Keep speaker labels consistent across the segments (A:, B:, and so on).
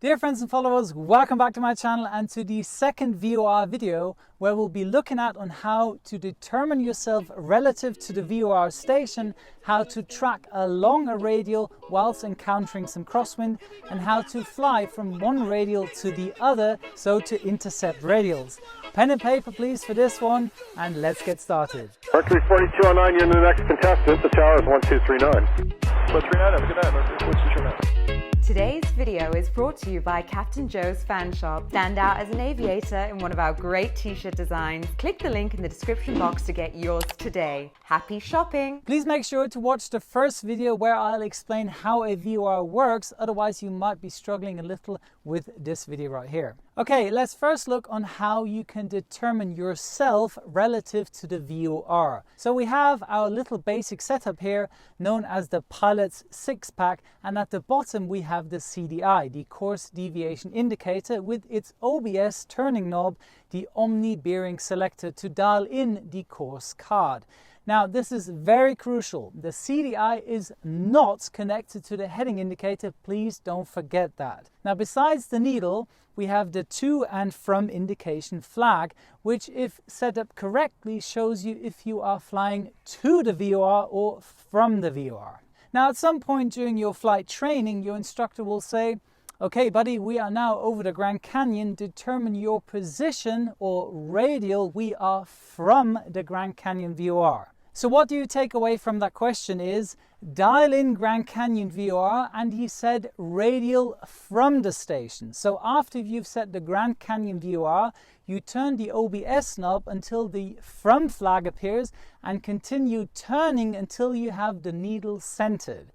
A: Dear friends and followers, welcome back to my channel and to the second VOR video where we'll be looking at on how to determine yourself relative to the VOR station, how to track along a radial whilst encountering some crosswind, and how to fly from one radial to the other, so to intercept radials. Pen and paper please for this one, and let's get started.
B: Mercury 4209, you're the next contestant. The tower is 1239.
C: 139, have a good night, Mercury 4209.
D: Today's video is brought to you by Captain Joe's Fan Shop. Stand out as an aviator in one of our great t-shirt designs. Click the link in the description box to get yours today. Happy shopping!
A: Please make sure to watch the first video where I'll explain how a VOR works, otherwise you might be struggling a little with this video right here. Okay, let's first look on how you can determine yourself relative to the VOR. So we have our little basic setup here known as the pilot's six-pack, and at the bottom we have the CDI, the course deviation indicator, with its OBS turning knob, the Omni bearing selector to dial in the course card. Now this is very crucial. The CDI is not connected to the heading indicator, please don't forget that. Now besides the needle, we have the to and from indication flag, which if set up correctly shows you if you are flying to the VOR or from the VOR. Now at some point during your flight training, your instructor will say, okay buddy, we are now over the Grand Canyon, determine your position or radial. We are from the Grand Canyon VOR. So what do you take away from that question is, dial in Grand Canyon VOR, and he said radial from the station. So after you've set the Grand Canyon VOR, you turn the OBS knob until the from flag appears and continue turning until you have the needle centered.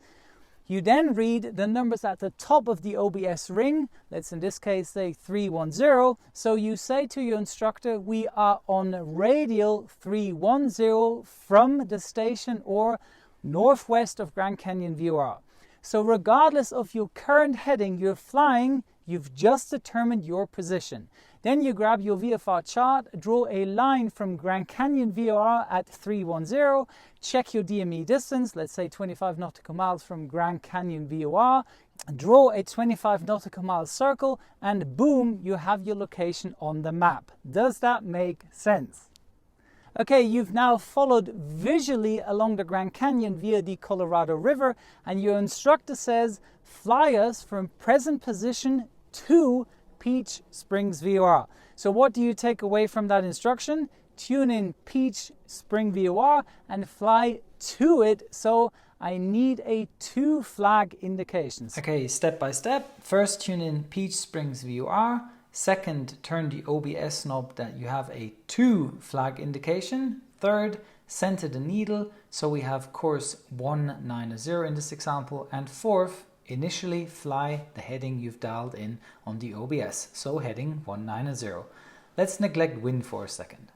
A: You then read the numbers at the top of the OBS ring, let's in this case say 310, so you say to your instructor, we are on radial 310 from the station or northwest of Grand Canyon VOR. So regardless of your current heading you're flying, you've just determined your position. Then you grab your VFR chart, draw a line from Grand Canyon VOR at 310, check your DME distance, let's say 25 nautical miles from Grand Canyon VOR, draw a 25 nautical mile circle, and boom, you have your location on the map. Does that make sense? Okay, you've now followed visually along the Grand Canyon via the Colorado River, and your instructor says, fly us from present position to Peach Springs VOR. So what do you take away from that instruction? Tune in Peach Spring VOR and fly to it. So I need a to flag indications. Okay, step by step. First tune in Peach Springs VOR. Second, turn the OBS knob that you have a to flag indication. Third, center the needle. So we have course 190 in this example. And fourth, initially fly the heading you've dialed in on the OBS, so heading 190. Let's neglect wind for a second.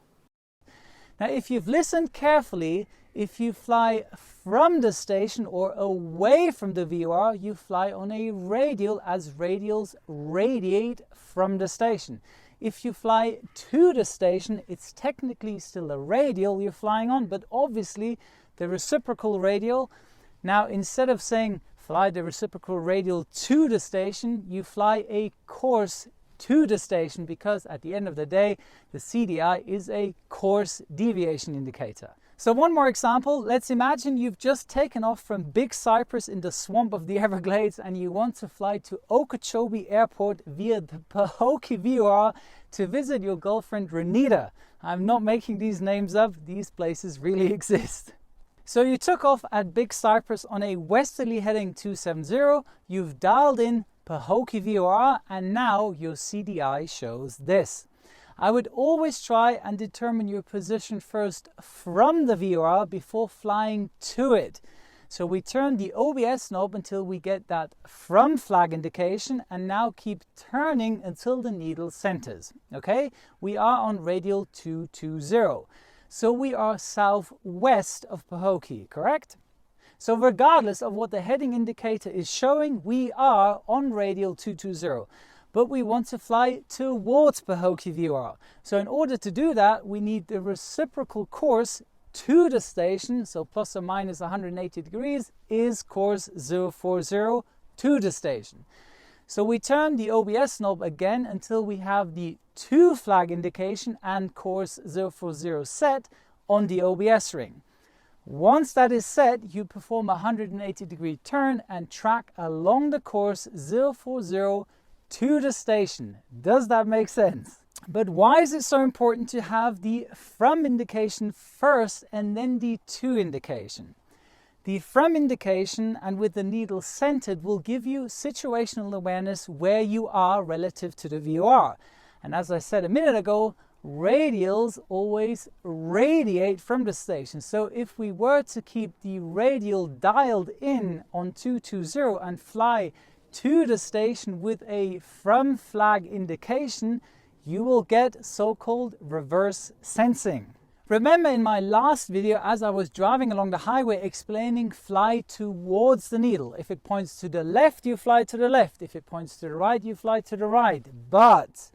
A: Now if you've listened carefully, if you fly from the station or away from the VOR, you fly on a radial, as radials radiate from the station. If you fly to the station, it's technically still a radial you're flying on, but obviously the reciprocal radial. Now instead of saying fly the reciprocal radial to the station, you fly a course to the station, because at the end of the day, the CDI is a course deviation indicator. So one more example, let's imagine you've just taken off from Big Cypress in the swamp of the Everglades and you want to fly to Okeechobee Airport via the Pahokee VOR to visit your girlfriend Renita. I'm not making these names up, these places really exist. So you took off at Big Cypress on a westerly heading 270, you've dialed in Pahokee VOR, and now your CDI shows this. I would always try and determine your position first from the VOR before flying to it. So we turn the OBS knob until we get that from flag indication, and now keep turning until the needle centers. Okay, we are on radial 220. So we are southwest of Pahokee, correct? So regardless of what the heading indicator is showing, we are on radial 220. But we want to fly towards Pahokee VOR. So in order to do that, we need the reciprocal course to the station, so plus or minus 180 degrees is course 040 to the station. So we turn the OBS knob again until we have the 2 flag indication and course 040 set on the OBS ring. Once that is set, you perform a 180-degree turn and track along the course 040 to the station. Does that make sense? But why is it so important to have the from indication first and then the to indication? The from indication and with the needle centered will give you situational awareness where you are relative to the VOR. And as I said a minute ago, radials always radiate from the station. So if we were to keep the radial dialed in on 220 and fly to the station with a from flag indication, you will get so-called reverse sensing. Remember in my last video, as I was driving along the highway explaining fly towards the needle. If it points to the left, you fly to the left. If it points to the right, you fly to the right. But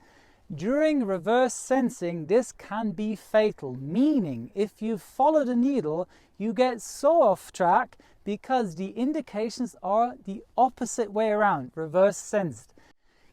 A: during reverse sensing, this can be fatal, meaning if you follow the needle, you get so off track because the indications are the opposite way around, reverse sensed.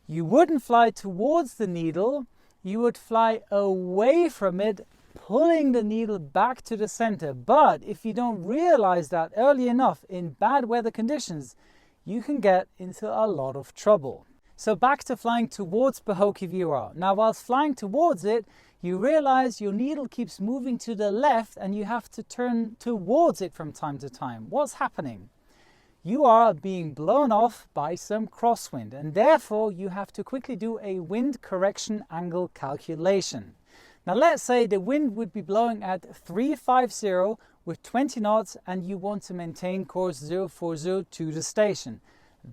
A: You wouldn't fly towards the needle, you would fly away from it, pulling the needle back to the center. But if you don't realize that early enough in bad weather conditions, you can get into a lot of trouble. So back to flying towards Pahokee VOR. Now whilst flying towards it, you realize your needle keeps moving to the left and you have to turn towards it from time to time. What's happening? You are being blown off by some crosswind and therefore you have to quickly do a wind correction angle calculation. Now let's say the wind would be blowing at 350 with 20 knots and you want to maintain course 040 to the station.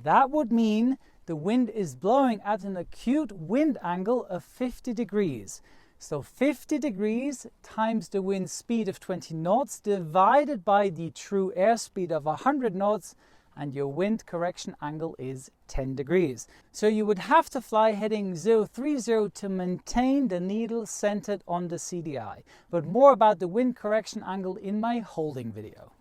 A: That would mean the wind is blowing at an acute wind angle of 50 degrees. So 50 degrees times the wind speed of 20 knots divided by the true airspeed of 100 knots and your wind correction angle is 10 degrees. So you would have to fly heading 030 to maintain the needle centered on the CDI. But more about the wind correction angle in my holding video.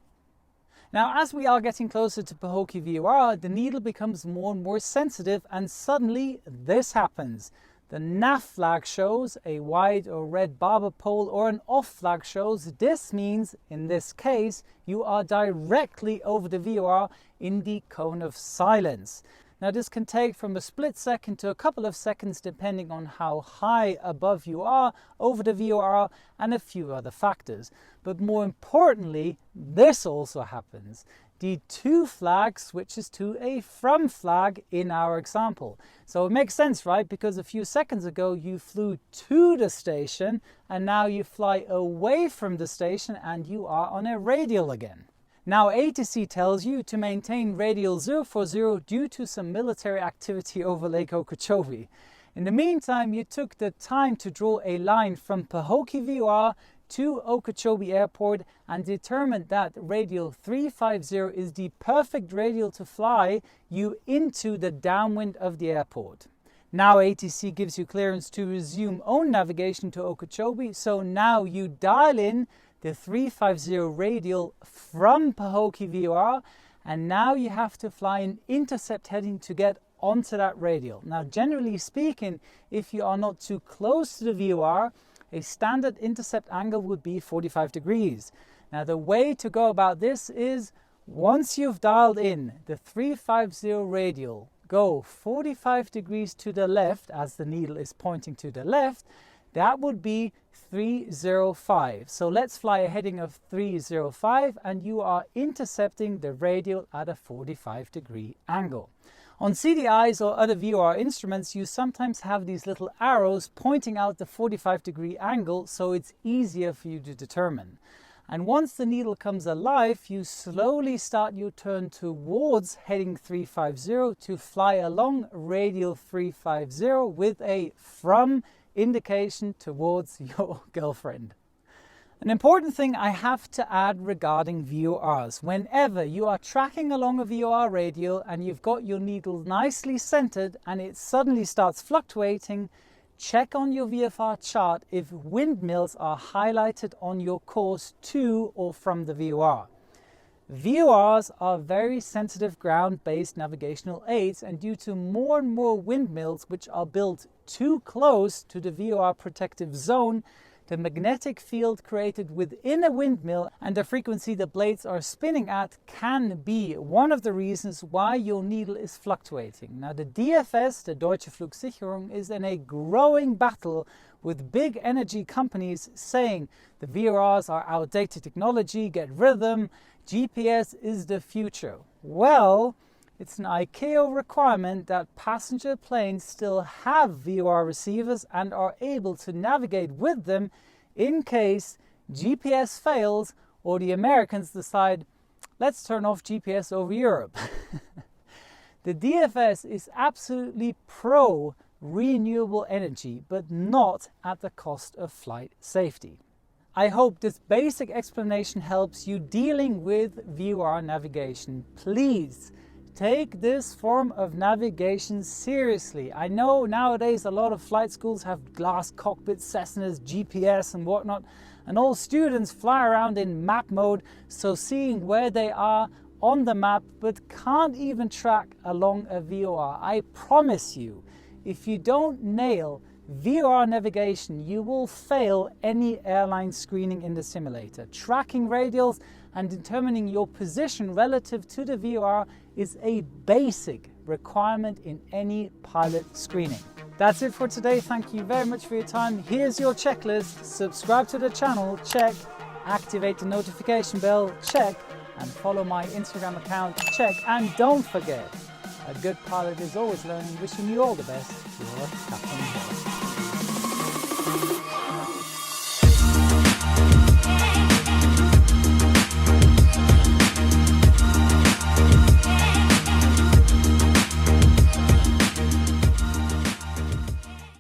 A: Now, as we are getting closer to Pahokee VOR, the needle becomes more and more sensitive and suddenly this happens. The nav flag shows a white or red barber pole or an off flag shows. This means, in this case, you are directly over the VOR in the cone of silence. Now this can take from a split second to a couple of seconds depending on how high above you are over the VOR and a few other factors. But more importantly, this also happens. The to flag switches to a from flag in our example. So it makes sense, right? Because a few seconds ago you flew to the station and now you fly away from the station and you are on a radial again. Now ATC tells you to maintain radial 040 due to some military activity over Lake Okeechobee. In the meantime, you took the time to draw a line from Pahokee VOR to Okeechobee Airport and determined that radial 350 is the perfect radial to fly you into the downwind of the airport. Now ATC gives you clearance to resume own navigation to Okeechobee, so now you dial in the 350 radial from Pahokee VOR and now you have to fly an intercept heading to get onto that radial. Now generally speaking, if you are not too close to the VOR, a standard intercept angle would be 45 degrees. Now the way to go about this is, once you've dialed in the 350 radial, go 45 degrees to the left as the needle is pointing to the left. That would be 305. So let's fly a heading of 305 and you are intercepting the radial at a 45 degree angle. On CDIs or other VOR instruments, you sometimes have these little arrows pointing out the 45 degree angle, so it's easier for you to determine. And once the needle comes alive, you slowly start your turn towards heading 350 to fly along radial 350 with a from indication towards your girlfriend. An important thing I have to add regarding VORs. Whenever you are tracking along a VOR radial and you've got your needle nicely centered and it suddenly starts fluctuating, check on your VFR chart if windmills are highlighted on your course to or from the VOR. VORs are very sensitive ground-based navigational aids, and due to more and more windmills which are built too close to the VOR protective zone, the magnetic field created within a windmill and the frequency the blades are spinning at can be one of the reasons why your needle is fluctuating. Now the DFS, the Deutsche Flugsicherung, is in a growing battle with big energy companies saying the VORs are outdated technology, get rid of them, GPS is the future. Well, it's an ICAO requirement that passenger planes still have VOR receivers and are able to navigate with them in case GPS fails or the Americans decide, let's turn off GPS over Europe. The DFS is absolutely pro renewable energy, but not at the cost of flight safety. I hope this basic explanation helps you dealing with VOR navigation. Please take this form of navigation seriously. I know nowadays a lot of flight schools have glass cockpits, Cessnas, GPS and whatnot, and all students fly around in map mode, so seeing where they are on the map but can't even track along a VOR. I promise you, if you don't nail VOR navigation, you will fail any airline screening in the simulator. Tracking radials and determining your position relative to the VOR is a basic requirement in any pilot screening. That's it for today. Thank you very much for your time. Here's your checklist. Subscribe to the channel, check. Activate the notification bell, check. And follow my Instagram account, check. And don't forget, a good pilot is always learning. Wishing you all the best. Your Captain Joe.